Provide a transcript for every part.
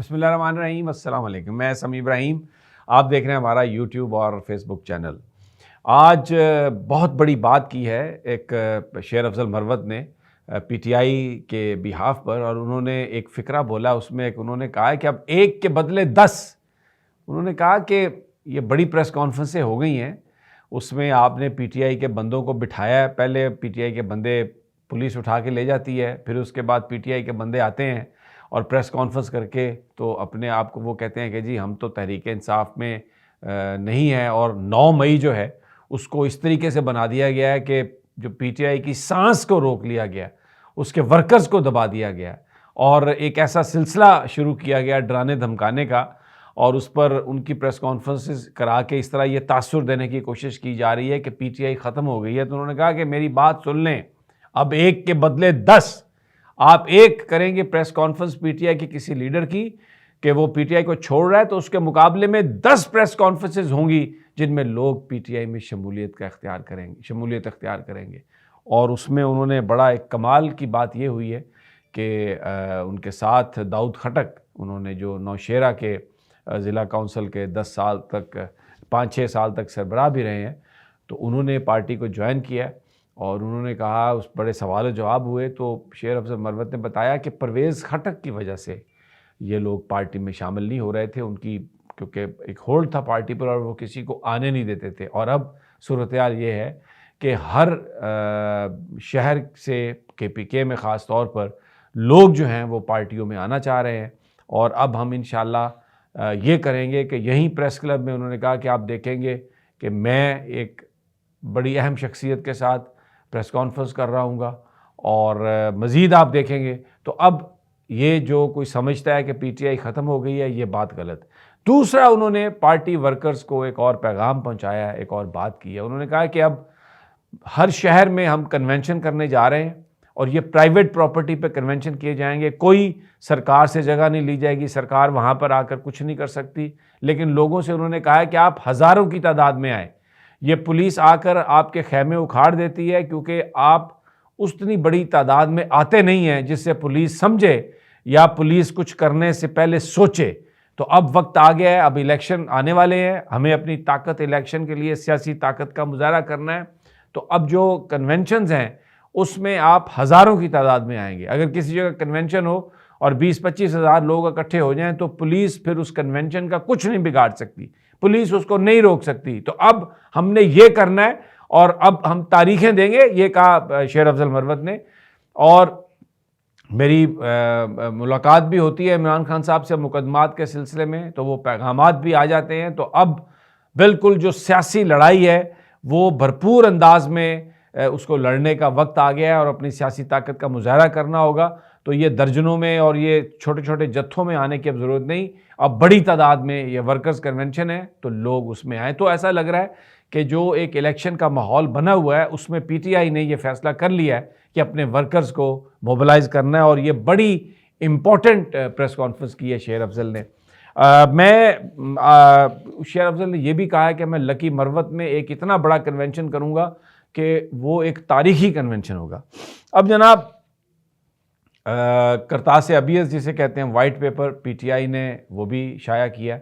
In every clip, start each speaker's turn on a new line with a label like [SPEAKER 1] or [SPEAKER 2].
[SPEAKER 1] बिस्मिल्लाहिर्रहमानिर्रहीम, अस्सलाम वालेकुम। मैं समी इब्राहिम, आप देख रहे हैं हमारा यूट्यूब और फेसबुक चैनल। आज बहुत बड़ी बात की है एक शेर अफजल मरवत ने पीटीआई के बिहाफ पर, और उन्होंने एक फ़िक्रा बोला। उसमें एक उन्होंने कहा है कि अब एक के बदले 10। उन्होंने कहा कि ये बड़ी प्रेस कॉन्फ्रेंसें हो गई हैं, उसमें आपने पीटीआई के बंदों को बिठाया है। पहले पीटीआई के बंदे पुलिस उठा के ले जाती है, फिर उसके बाद पीटीआई के बंदे आते हैं और प्रेस कॉन्फ्रेंस करके तो अपने आप को वो कहते हैं कि जी हम तो तहरीक इंसाफ में नहीं है। और 9 मई जो है उसको इस तरीके से बना दिया गया है कि जो पीटीआई की सांस को रोक लिया गया, उसके वर्कर्स को दबा दिया गया और एक ऐसा सिलसिला शुरू किया गया डराने धमकाने का, और उस पर उनकी प्रेस कॉन्फ्रेंसेस करा के इस तरह ये तासुर देने की कोशिश की जा रही है कि पीटीआई ख़त्म हो गई है। तो उन्होंने कहा कि मेरी बात सुन लें, अब एक के बदले 10। आप एक करेंगे प्रेस कॉन्फ्रेंस पीटीआई की किसी लीडर की कि वो पीटीआई को छोड़ रहा है, तो उसके मुकाबले में 10 प्रेस कॉन्फ्रेंसेस होंगी जिनमें लोग पीटीआई में शमूलियत इख्तियार करेंगे। और उसमें उन्होंने बड़ा एक कमाल की बात ये हुई है कि उनके साथ दाऊद खटक, उन्होंने जो नौशेरा के ज़िला काउंसिल के 10 साल तक 5-6 साल तक सरबराह भी रहे हैं, तो उन्होंने पार्टी को ज्वाइन किया। और उन्होंने कहा, उस बड़े सवाल जवाब हुए तो शेर अफजल मरवत ने बताया कि परवेज़ खटक की वजह से ये लोग पार्टी में शामिल नहीं हो रहे थे, उनकी क्योंकि एक होल्ड था पार्टी पर और वो किसी को आने नहीं देते थे। और अब सूरत हाल ये है कि हर शहर से केपीके में ख़ास तौर पर लोग जो हैं वो पार्टियों में आना चाह रहे हैं। और अब हम इंशाअल्लाह ये करेंगे कि यहीं प्रेस क्लब में उन्होंने कहा कि आप देखेंगे कि मैं एक बड़ी अहम शख्सियत के साथ प्रेस कॉन्फ्रेंस कर रहा हूँगा, और मज़ीद आप देखेंगे। तो अब ये जो कोई समझता है कि पीटीआई ख़त्म हो गई है, ये बात गलत। दूसरा, उन्होंने पार्टी वर्कर्स को एक और पैगाम पहुँचाया है, एक और बात की है। उन्होंने कहा कि अब हर शहर में हम कन्वेंशन करने जा रहे हैं और ये प्राइवेट प्रॉपर्टी पे कन्वेंशन किए जाएंगे। कोई सरकार से जगह नहीं ली जाएगी, सरकार वहाँ पर आकर कुछ नहीं कर सकती। लेकिन लोगों से उन्होंने कहा है कि आप हज़ारों की तादाद में आए, ये पुलिस आकर आपके खैमे उखाड़ देती है क्योंकि आप उतनी बड़ी तादाद में आते नहीं हैं जिससे पुलिस समझे या पुलिस कुछ करने से पहले सोचे। तो अब वक्त आ गया है, अब इलेक्शन आने वाले हैं, हमें अपनी ताकत इलेक्शन के लिए सियासी ताकत का मुजाहरा करना है। तो अब जो कन्वेंशंस हैं उसमें आप हज़ारों की तादाद में आएंगे। अगर किसी जगह कन्वेंशन हो और 20-25 हज़ार लोग इकट्ठे हो जाएं तो पुलिस फिर उस कन्वेंशन का कुछ नहीं बिगाड़ सकती, पुलिस उसको नहीं रोक सकती। तो अब हमने ये करना है और अब हम तारीखें देंगे, ये कहा शेर अफजल मरवत ने। और मेरी मुलाकात भी होती है इमरान खान साहब से मुकदमात के सिलसिले में, तो वो पैगामात भी आ जाते हैं। तो अब बिल्कुल जो सियासी लड़ाई है वो भरपूर अंदाज में उसको लड़ने का वक्त आ गया है और अपनी सियासी ताकत का मुजाहरा करना होगा। तो ये दर्जनों में और ये छोटे छोटे जत्थों में आने की अब ज़रूरत नहीं, अब बड़ी तादाद में ये वर्कर्स कन्वेंशन है तो लोग उसमें आए। तो ऐसा लग रहा है कि जो एक इलेक्शन का माहौल बना हुआ है उसमें पीटीआई ने ये फैसला कर लिया है कि अपने वर्कर्स को मोबिलाइज़ करना है। और ये बड़ी इम्पॉर्टेंट प्रेस कॉन्फ्रेंस की है शेर अफजल ने। शेर अफजल ने यह भी कहा है कि मैं लकी मरवत में एक इतना बड़ा कन्वेंशन करूँगा कि वो एक तारीखी कन्वेंशन होगा। अब जनाब करतास अबियस जिसे कहते हैं वाइट पेपर, पीटीआई ने वो भी शाया किया।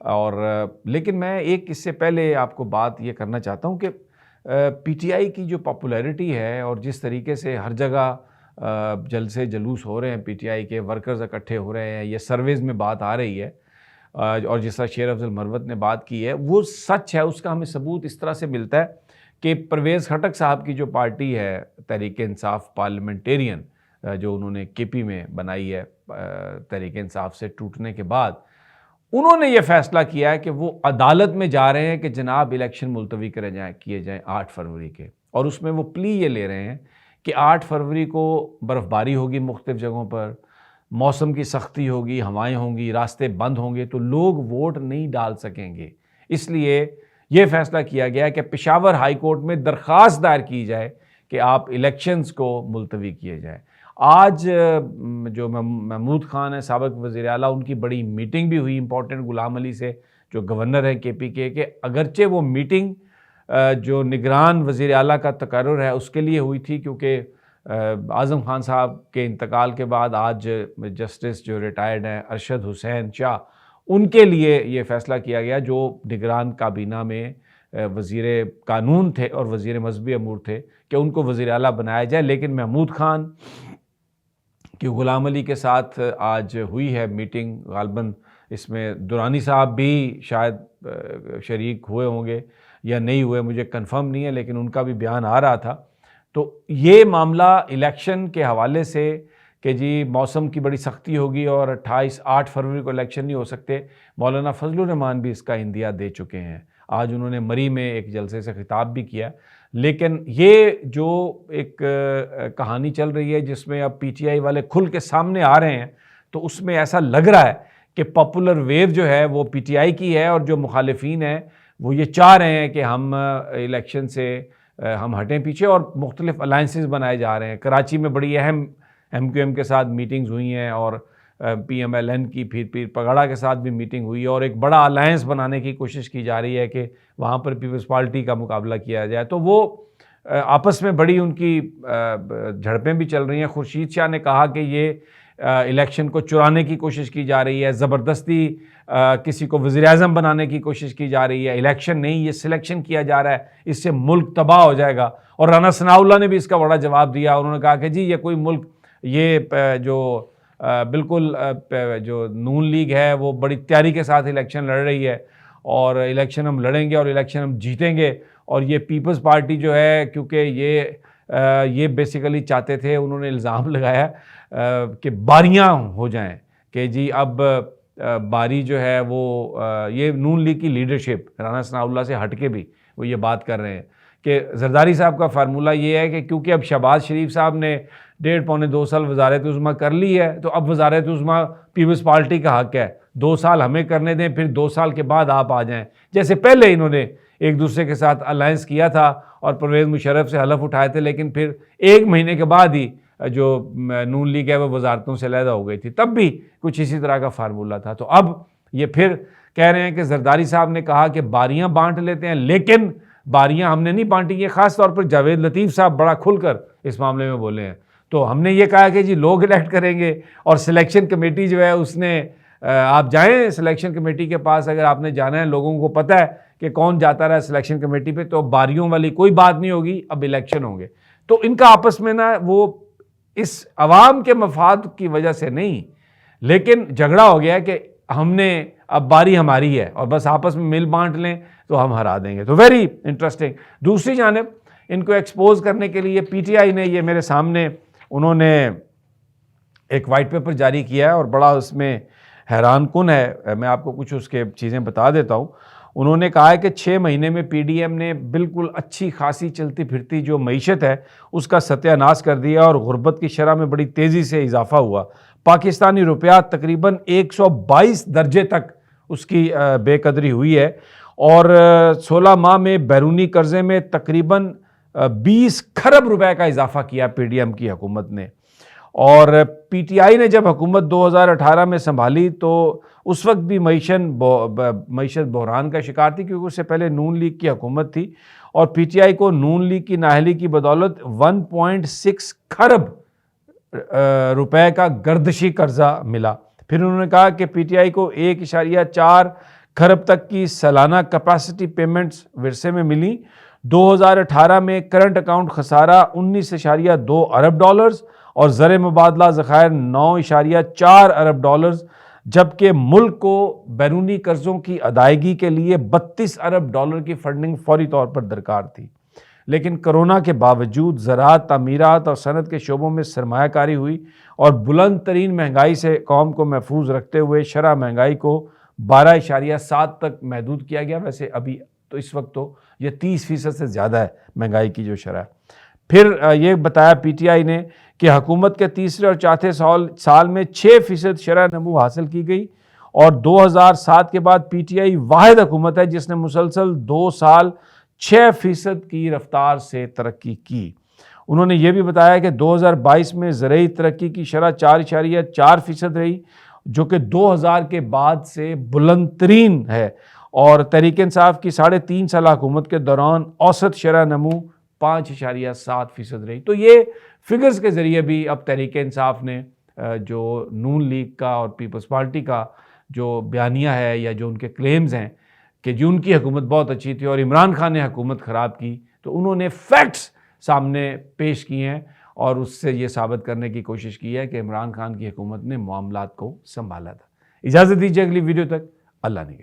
[SPEAKER 1] और लेकिन मैं एक इससे पहले आपको बात ये करना चाहता हूँ कि पीटीआई की जो पॉपुलैरिटी है और जिस तरीके से हर जगह जलसे जलूस हो रहे हैं, पीटीआई के वर्कर्स इकट्ठे हो रहे हैं, ये सर्वेज़ में बात आ रही है और जिस तरह शेर अफजल मरवत ने बात की है वो सच है। उसका हमें सबूत इस तरह से मिलता है कि परवेज़ खटक साहब की जो पार्टी है तहरीक इंसाफ पार्लियामेंटेरियन, जो उन्होंने केपी में बनाई है तहरीक इंसाफ से टूटने के बाद, उन्होंने ये फ़ैसला किया है कि वो अदालत में जा रहे हैं कि जनाब इलेक्शन मुलतवी किए जाएँ 8 फरवरी के। और उसमें वो प्ली ये ले रहे हैं कि 8 फरवरी को बर्फ़बारी होगी मुख्तलिफ़ जगहों पर, मौसम की सख्ती होगी, हवाएं होंगी, रास्ते बंद होंगे, तो लोग वोट नहीं डाल सकेंगे। इसलिए ये फ़ैसला किया गया है कि पेशावर हाई कोर्ट में दरख्वास्त दायर की जाए कि आप इलेक्शंस को मुलतवी किए जाए। आज जो महमूद खान है साबिक़ वज़ीर आला, उनकी बड़ी मीटिंग भी हुई इंपॉर्टेंट गुलाम अली से जो गवर्नर हैं केपीके के। अगरचे वो मीटिंग जो निगरान वज़ीर आला का तकर्रुर है उसके लिए हुई थी, क्योंकि आज़म खान साहब के इंतकाल के बाद आज जस्टिस जो रिटायर्ड हैं अरशद हुसैन शाह, उनके लिए ये फ़ैसला किया गया, जो निगरान काबीना में वज़ीर कानून थे और वज़ीर मज़हबी अमूर थे, कि उनको वज़ीर आला बनाया जाए। लेकिन महमूद खान कि ग़ुलाम अली के साथ आज हुई है मीटिंग, ग़ालिबन इसमें दुरानी साहब भी शायद शरीक हुए होंगे या नहीं हुए, मुझे कंफर्म नहीं है, लेकिन उनका भी बयान आ रहा था। तो ये मामला इलेक्शन के हवाले से कि जी मौसम की बड़ी सख्ती होगी और 8 फरवरी को इलेक्शन नहीं हो सकते, मौलाना फजलुर रहमान भी इसका इंदिया दे चुके हैं। आज उन्होंने मरी में एक जलसे से खिताब भी किया। लेकिन ये जो एक कहानी चल रही है जिसमें अब पीटीआई वाले खुल के सामने आ रहे हैं, तो उसमें ऐसा लग रहा है कि पॉपुलर वेव जो है वो पीटीआई की है और जो मुखालिफिन हैं वो ये चाह रहे हैं कि हम इलेक्शन से हम हटें पीछे, और मुख्तलिफ अलाइंसेस बनाए जा रहे हैं। कराची में बड़ी अहम एमक्यूएम के साथ मीटिंग्स हुई हैं और पीएमएलएन की फिर पीर पगड़ा के साथ भी मीटिंग हुई, और एक बड़ा अलायंस बनाने की कोशिश की जा रही है कि वहाँ पर पीपल्स पार्टी का मुकाबला किया जाए। तो वो आपस में बड़ी उनकी झड़पें भी चल रही हैं। खुर्शीद शाह ने कहा कि ये इलेक्शन को चुराने की कोशिश की जा रही है, ज़बरदस्ती किसी को वज़ीर-ए-आज़म बनाने की कोशिश की जा रही है। इलेक्शन नहीं, ये सिलेक्शन किया जा रहा है, इससे मुल्क तबाह हो जाएगा। और राना सनाउल्लाह ने भी इसका बड़ा जवाब दिया। उन्होंने कहा कि जी ये कोई मुल्क, ये जो बिल्कुल जो नून लीग है वो बड़ी तैयारी के साथ इलेक्शन लड़ रही है, और इलेक्शन हम लड़ेंगे और इलेक्शन हम जीतेंगे। और ये पीपल्स पार्टी जो है, क्योंकि ये बेसिकली चाहते थे, उन्होंने इल्ज़ाम लगाया कि बारियां हो जाएं, कि जी अब बारी जो है वो ये नून लीग की लीडरशिप राना सनाउल्लाह से हट के भी वो ये बात कर रहे हैं कि जरदारी साहब का फार्मूला ये है कि क्योंकि अब शहबाज शरीफ साहब ने 1.5-2 साल वज़ारत उज़्मा कर ली है, तो अब वज़ारत उज़्मा पीपल्स पार्टी का हक़ है, 2 साल हमें करने दें, फिर 2 साल के बाद आप आ जाएं। जैसे पहले इन्होंने एक दूसरे के साथ अलायंस किया था और परवेज़ मुशर्रफ से हलफ उठाए थे, लेकिन फिर 1 महीने के बाद ही जो नून लीग है वो वजारतों से अलहदा हो गई थी। तब भी कुछ इसी तरह का फार्मूला था। तो अब ये फिर कह रहे हैं कि जरदारी साहब ने कहा कि बारियां बांट लेते हैं, लेकिन बारियां हमने नहीं बांटी। ये खास तौर पर जावेद लतीफ़ साहब बड़ा खुलकर इस मामले में बोले हैं। तो हमने ये कहा कि जी लोग इलेक्ट करेंगे, और सिलेक्शन कमेटी जो है उसने, आप जाएं सिलेक्शन कमेटी के पास, अगर आपने जाना है, लोगों को पता है कि कौन जाता रहा सिलेक्शन कमेटी पे, तो बारियों वाली कोई बात नहीं होगी, अब इलेक्शन होंगे। तो इनका आपस में ना वो इस अवाम के मफाद की वजह से नहीं, लेकिन झगड़ा हो गया कि हमने, अब बारी हमारी है और बस आपस में मिल बांट लें तो हम हरा देंगे। तो वेरी इंटरेस्टिंग। दूसरी जानिब इनको एक्सपोज करने के लिए पीटीआई ने, ये मेरे सामने उन्होंने एक वाइट पेपर जारी किया है और बड़ा उसमें हैरान कुन है। मैं आपको कुछ उसके चीज़ें बता देता हूँ। उन्होंने कहा है कि 6 महीने में पीडीएम ने बिल्कुल अच्छी खासी चलती फिरती जो मईशत है उसका सत्यानाश कर दिया, और गुर्बत की शरह में बड़ी तेज़ी से इजाफा हुआ। पाकिस्तानी रुपया तकरीबन 122 दर्जे तक उसकी बेकदरी हुई है, और 16 माह में बैरूनी कर्जे में तकरीबन 20 खरब रुपए का इजाफा किया पीडीएम की हुकूमत ने। और पीटीआई ने जब हुकूमत 2018 में संभाली तो उस वक्त भी मईशत बहरान का शिकार थी, क्योंकि उससे पहले नून लीग की हुकूमत थी, और पीटीआई को नून लीग की नाअहली की बदौलत 1.6 खरब रुपए का गर्दशी कर्जा मिला। फिर उन्होंने कहा कि पीटीआई को 1.4 खरब तक की सालाना कैपेसिटी पेमेंट्स विरसे में मिली। 2018 में करंट अकाउंट खसारा 19.2 अरब डॉलर्स और ज़र मुबादला ज़खायर 9.4 अरब डॉलर्स, जबकि मुल्क को बैरूनी कर्ज़ों की अदायगी के लिए 32 अरब डॉलर की फंडिंग फौरी तौर पर दरकार थी। लेकिन कोरोना के बावजूद ज़राअत, तामीरात और सनत के शोबों में सरमायाकारी हुई, और बुलंद तरीन महंगाई से कौम को महफूज रखते हुए शरह महंगाई को 12.7 तक महदूद किया गया। वैसे अभी तो इस वक्त तो ये 30% से ज़्यादा है महंगाई की जो शरह। फिर ये बताया पीटीआई ने कि हुकूमत के तीसरे और चौथे साल में 6% शरह नमू हासिल की गई, और 2007 के बाद पीटीआई वाहिद हुकूमत है जिसने मुसलसल 2 साल 6% की रफ्तार से तरक्की की। उन्होंने ये भी बताया कि 2022 में ज़रई तरक्की की शरह 4.4% रही, जो कि 2000 के बाद से बुलंद तरीन है, और तहरीक इंसाफ की 3.5 साल हुकूमत के दौरान औसत शरह नमू 5.7% रही। तो ये फिगर्स के ज़रिए भी अब तहरीक इंसाफ ने जो नून लीग का और पीपल्स पार्टी का जो बयानिया है या जो उनके क्लेम्स हैं कि जी उनकी हुकूमत बहुत अच्छी थी और इमरान खान ने हुकूमत ख़राब की, तो उन्होंने फैक्ट्स सामने पेश किए हैं और उससे ये साबित करने की कोशिश की है कि इमरान खान की हुकूमत ने मामलात को संभाला था। इजाज़त दीजिए अगली वीडियो तक। अल्लाह ने